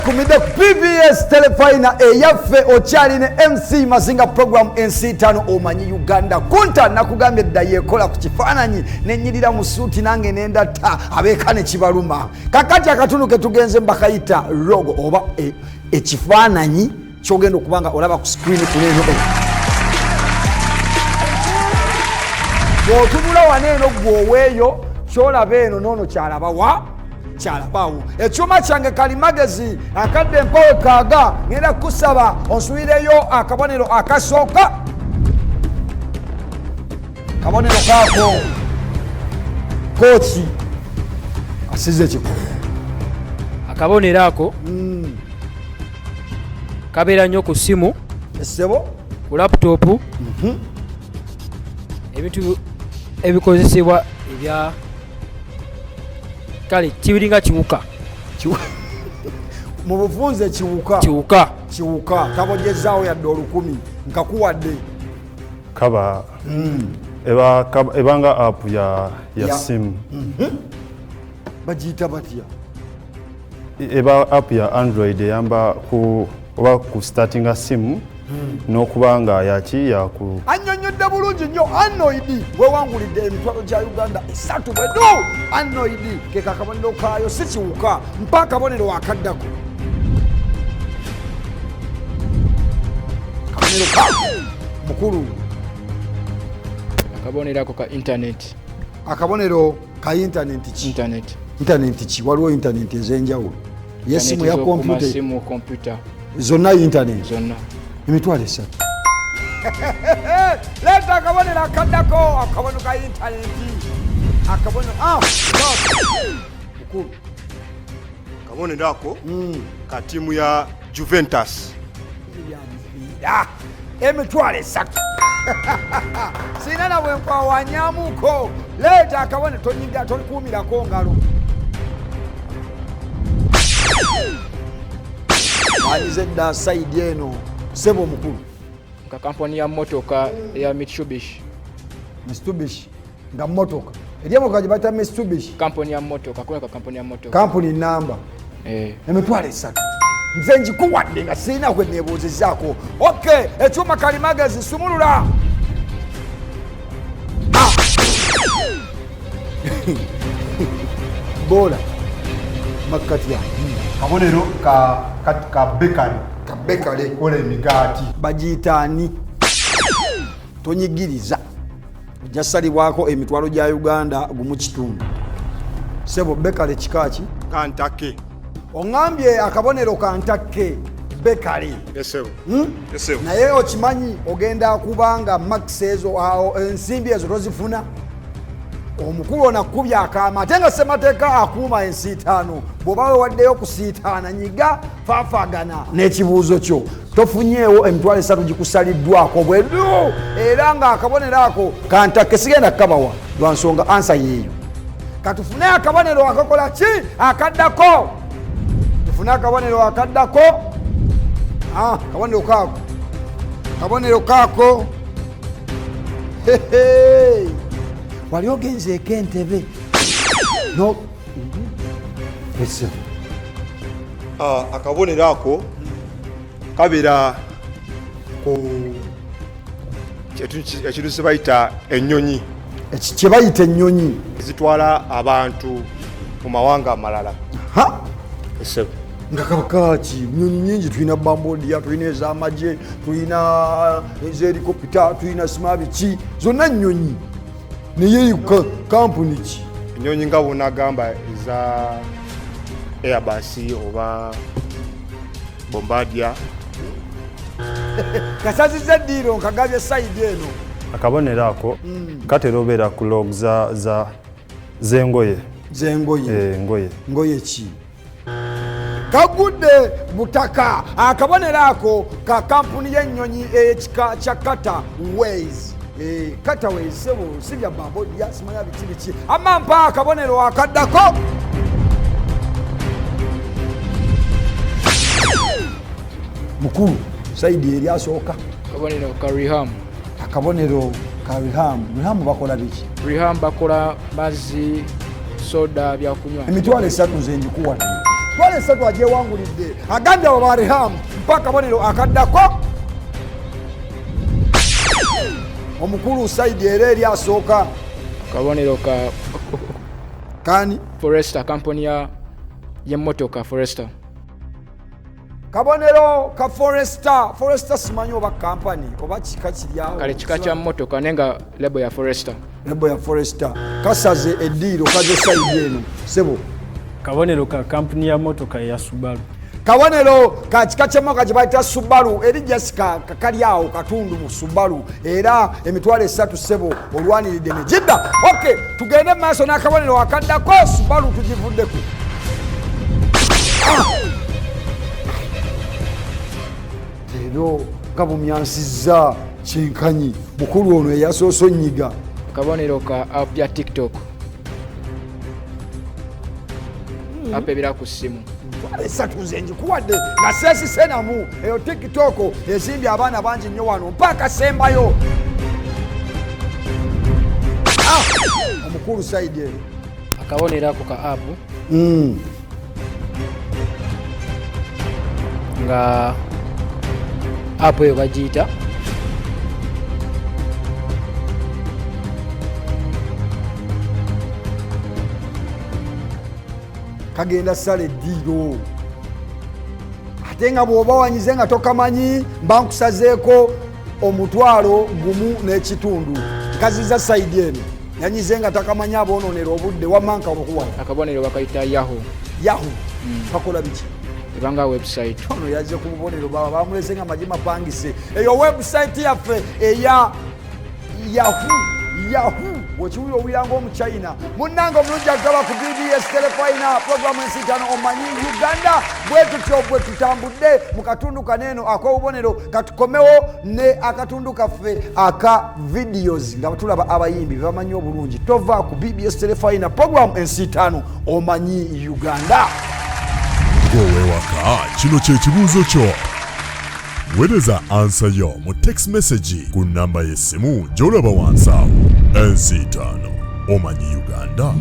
kumide PBS telefina eyaffe ocyaline MC Mazinga program ensitano omanyi Uganda kunta nakugambye dda yekola ku kifaananyi nenyirira mu suuti nange nenda ta abeekane kibaluma kakati akatundu ke tugenze mbakayita logo oba ekifaananyi kyogenda okubanga olaba ku screen kuleno bw'otunula waneeno gwoweeyo kyolaba eno noono kyalabawa kyalabawo ekyuma kyange kalimagezi akadde mpowe kaaga ngenda kusaba onsubireyo akabonero akasooka kabonero kaako koki asize kiko akabonero ako kabeera nnyo ku simu essebo ku laputopu ebintu ebikozesebwa ebya kale kibiringa kiwuka mu bufunze kiwuka kabojezaawo yadde 10 nkakuwadde kaba ebanga app ya simu bagiyita batya eba app ya Android eyamba oba ku startinga simu n'okubanga yaku annyonnyodde bulungi nnyo Android wewangulidde emitwalo gya Uganda 3 bwedu Android ke kakabonero kaayo si kiwuka mpa akabonero akaddako kabonero ka mukulu akabonero ako ka internet akabonero ka internet ki waliwo internet ez'enjawulo yesimu ya computer zonna internet zonna emitwalo 3 leta akabonero akaddako akabonero ka internet akabonero mukulu kabonero ako ka tiimu ya Juventus emitwalo 3 sina na bwe nkwawanyamuko leta akabonero tonyiga tolikuumirako ngalo anyize dda saidi eno sebo mukulu ka kampuni ya motoka ya Mitsubishi nga motoka eryamotoka gye bayita Mitsubishi kampuni ya motoka kampuni namba emitwalo 3 nze njikuwadde nga sirina kwe neebuuzizaako ekyuma kalimagezi sumulula bola makkati ya kabonero ka bekale kola emigaati bagiyitaani tonyigiriza ojja salibwako emitwalo gya Uganda gumu kitundu sebo bekale kikaki kantake oŋambye akabonero kantake bekale naye okimanyi ogenda kubanga max ezo awo ensimbi ezo tozifuna omukulu onakubya akaama ate nga ssemateeka akuuma ensiitaano bw'oba wewaddeyo kusiitaana nyiga faafagana n'ekibuuzo kyo tofunyeewo emitwalo 3 gikusaliddwako bwedu era nga akabonero ako kantake sigenda kukabawa lwa nsonga ansa yeeyo katufune akabonero akakola ki akaddako tufune akabonero akaddako kabonero kaako wali ogenzeeko entebe no akabonero ako kabeera ku ekintu kye bayita ennyonyi kye bayita ennyonyi zitwala abantu mu mawanga amalala nga kabakaki nyonyi nyingi tulina bambodia tulina ez'amagye tulina ez'helikopita tulina simabiki zonna nnyonyi naye kampuni ki ennyonyi nga bonagamba eza Airbus oba Bombardier kasaziza eddiiro nkagabye sayidi eno akabonero ako katera obeera ku log z'engoye ngoye ki kagudde butaka akabonero ako ka kampuni y'ennyonyi ekika kya Cataways sebo sibya bambodia simanya biki amampa akabonero akaddako mukulu saidi eri asooka akabonero ka Reham bakola biki Reham bakola mazzi soda byakunywa emitwalo 3 nze njikuwadde emitwalo 3 agyewangulidde agambye abo bareham mpa akabonero akaddako. Omukulu Saidi era eri asooka akabonero ka kani Forester, kampuni y'emmotoka Forester. Kabonero ka Forester simanyi oba kampani oba kika kiryawo. Kale kika kya mmotoka nenga lebo ya Forester. Lebo ya Forester kasaze eddiiro kaze Saidi eno sebo. Kabonero ka kampuni ya motoka ya Subaru. Kabonero ka kika ky'emmotoka gye bayita Subaru eri Jessica kakali awo katundu mu Subaru era emitwalo 3 sebo olwaniridde ne jidda. Okay, tugende mu maaso n'akabonero akaddako Subaru tugivuddeko. Leero nga bumyansizza kyenkanyi mukulu ono eyasoose onnyiga. Akabonero ka app ya TikTok. App ebira ku ssimu. Esatu nze njikuwadde nga seesisenamu eyo TikTok ezimbye abaana bangi nnyo wano mpaka sembayo. Omukulu Saidi eyo Akabonero ako ka app nga app eyo bagiyita kagenda sala eddiiro ate nga bw'oba wanyize nga tokamanyi mba nkusazeeko omutwalo gumu n'ekitundu. Kaziza Saidi eno yanyize nga takamanyi aboononera obudde wamanka obukuwala. akabonero bakayita Yahoo. Kakola biki? Ebanga website. Ono yazze ku bubonero baba bamulese nga amagi mapangise. Eyo website yaffe eya Yahoo wekiwulira owulira ng'omuchina munnanga omulungi agaba ku BBS telefayina programu ensi 5 omanyi Uganda bwe tutyo bwe tutambudde mu katundu kaneeno ak'obubonero katukomewo ne akatundu kaffe aka videos nga tulaba abayimbi bamanyi obulungi tova ku BBS telefayina programu ensi 5 omanyi Uganda. Wewaka kino kye kibuuzo kyo. Weereza ansa yo mu text message ku namba y'essimu gy'olaba wansi awo. NC5 omanyi Uganda.